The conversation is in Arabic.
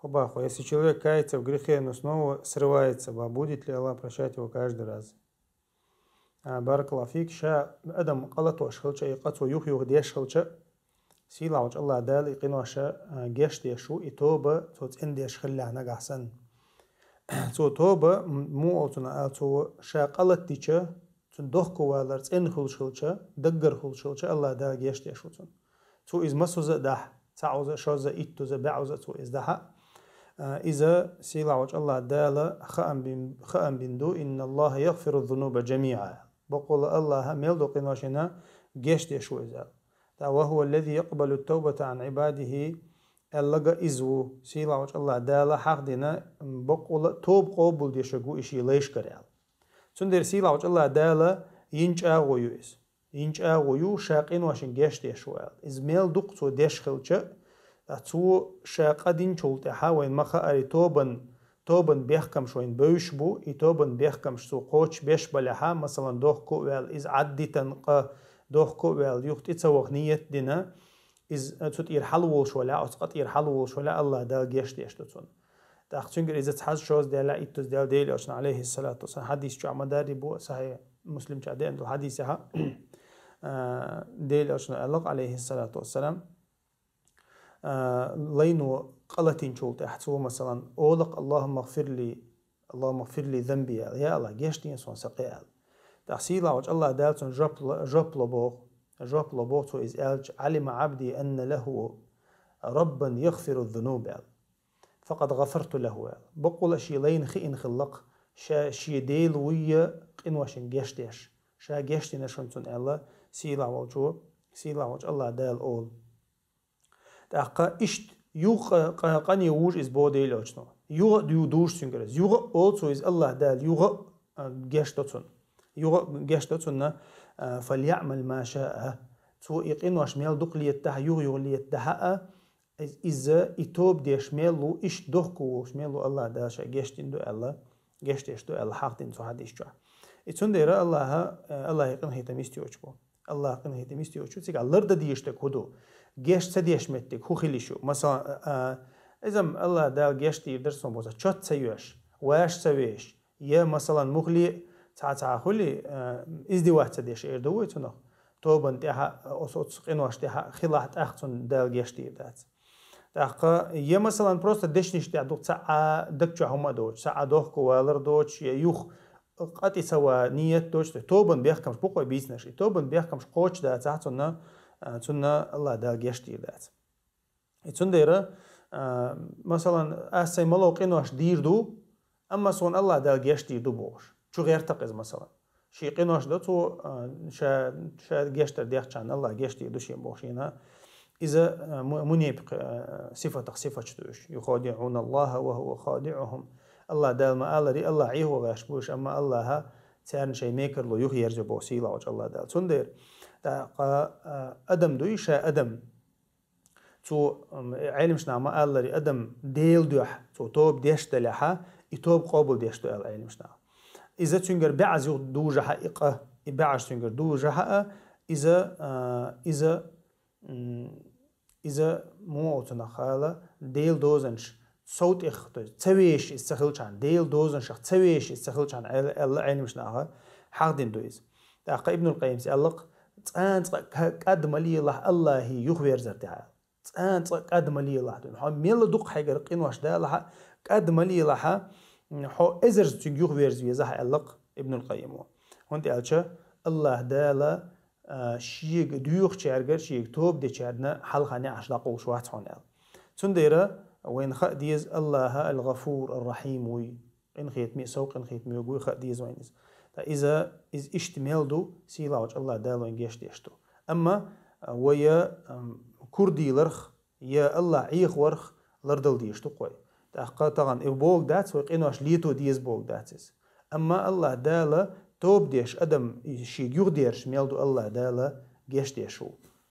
Оба, если человек кается в грехе, но снова срывается, будет ли Аллах прощать его каждый раз? Баракаллаху фик, ша адам qalatu ashkhalcha iqatu yuh yuh deshkhalcha sila waj Allah dal iqinwasha gesh deshu itoba tot endesh khallana gahsan. So toba mu otuna also sha qalat ticha tun dohko walar en khulshulcha daggar khulshulcha Allah dal gesh deshu tun. So is masuza dah ta'uza shoza ittuza ba'uza so is daha. إذا سيلا وجه الله دال خأم بندو إن الله يغفر الذنوب جميعا بقول الله ميلدو قناشنا جيش شو إذا وهو الذي يقبل التوبة عن عباده اللقى إزو سيلا وجه الله دال حق دينا بقول توب قبول دي شقو إشي ليش كريال سندر سيلا وجه الله دال ينج آغويو ينج آغويو شاقين واشن جيش شو إز ميلدو قصو ديش خلچه أتو شاقدين شولتها وين مخاري توبن بيحكم شوين بوشبو توبن بيحكم شو قوش بيش بلها مثلا دوخ كوال إز عدي تنقى دوخ كوال يخت إتسوق نية دينا إز تut يرحلول شولا أو تقط يرحلول شولا الله دا جيش ديشتون تأخذون إذا تحس شوز ديلا إتوز ديال ديل أشنا عليه الصلاة والسلام حديث جو عمداري بو صحيح مسلم جادين الحديث ها ديل أشنا الله عليه الصلاة والسلام لينو قلتين شولت أحسو مثلا أولق اللهم اغفر لي ذنبي يا الله جيشتين سون سقيال تحصيل وجه الله دالتون جوب لبوغ تو إز ألج علم عبدي أن له ربا يغفر الذنوب فقد غفرت له بقول شي لين خئن خلق شي ديل ويا قنوشن جيشتيش شا جيشتين شونتون الله سيلا وجه الله دال أول تأخذ إشت يوغ قاني ووج إز بودي لوجنا يوغ ديو دوش سنجرز يوغ also إز الله دال يوغ جشتوتنا فليعمل ما شاء تو يقين واشميل دق ليتها يوغ ليتها إذا يتوب ديشميلو إش دقو وشميلو الله داشا جشتين دو الله جشتيش دو الله حقتين تو حديش جوا إتون ديرا الله يقين هيتميستي وجبو الله يقين هيتميستي وجبو تيجا لرد ديشتك هدو جيش تديش متك هو خليشو مثلا إذا الله دال جيش يدرسون بوزا شت سيوش واش سويش يا مثلا مخلي تا خلي إزدي واحد تديش إردوي تنو توبن تها أصوت قنواش تها خلاحت أختون دال جيش تيدات تاقا يا مثلا просто دشنيش تعدو تا دكجا هما دوش تا دوخ كوالر دوش يوخ قاتي سوا نية دوش توبن بيحكمش بقوي بيزنش توبن بيحكمش قوش دا تاعتنا تنا الله دا جشتي ذات. يتون ديرا مثلا أسي ملو قنوش دير دو أما سون الله دا جشتي دو بوش شو غير تقز مثلا شي قنوش دو تو شا جشتر ديخ كان الله جشتي دو شي بوشينا إذا منيب صفة شتوش يخادعون الله وهو خادعهم الله دال ما ألري الله عيه وغاشبوش أما الله تان شي ميكر لو يخ يرجع بوسيلة وجه الله دال تون دير أدم دويشة أدم تو علمش نعم ألري أدم ديل دوح تو توب ديش دلها يتوب قابل ديش دل علمش نعم إذا تنجر بعز دو جحائقة بعز تنجر دو جحائق إذا مو أتنخاله ديل دوزنش صوت إخت تسويش استخلشان ديل دوزنش تسويش استخلشان علمش نعم حقدين دويز تأخذ ابن القيم سألق أنت قد ملي الله يخبر زرتها أنت قد ملي الله هم ميل دق حاجة رقين واش ده لها قد ملي الله حو إزر تيجوخبر زيزها ألق ابن القيم هنتي ألشة الله ده لا شيء ديوخ شارجر شيء توب دي شارنا حلقة عشلاق وشوات هنا تنديره وين خديز الله الغفور الرحيم وي إن خيت مي سوق إن خيت مي وجوي خديز وينز إذا اشتمال دو سيلا وجه الله دالو إنجيش ديشتو أما ويا كردي لرخ يا الله عيخ ورخ لردل ديشتو قوي تأخذ طبعا إبوق داتس ويقينوش ليتو ديز بوق داتس أما الله دالا توب ديش أدم شي يغديرش ميلدو الله دالا جيش ديشو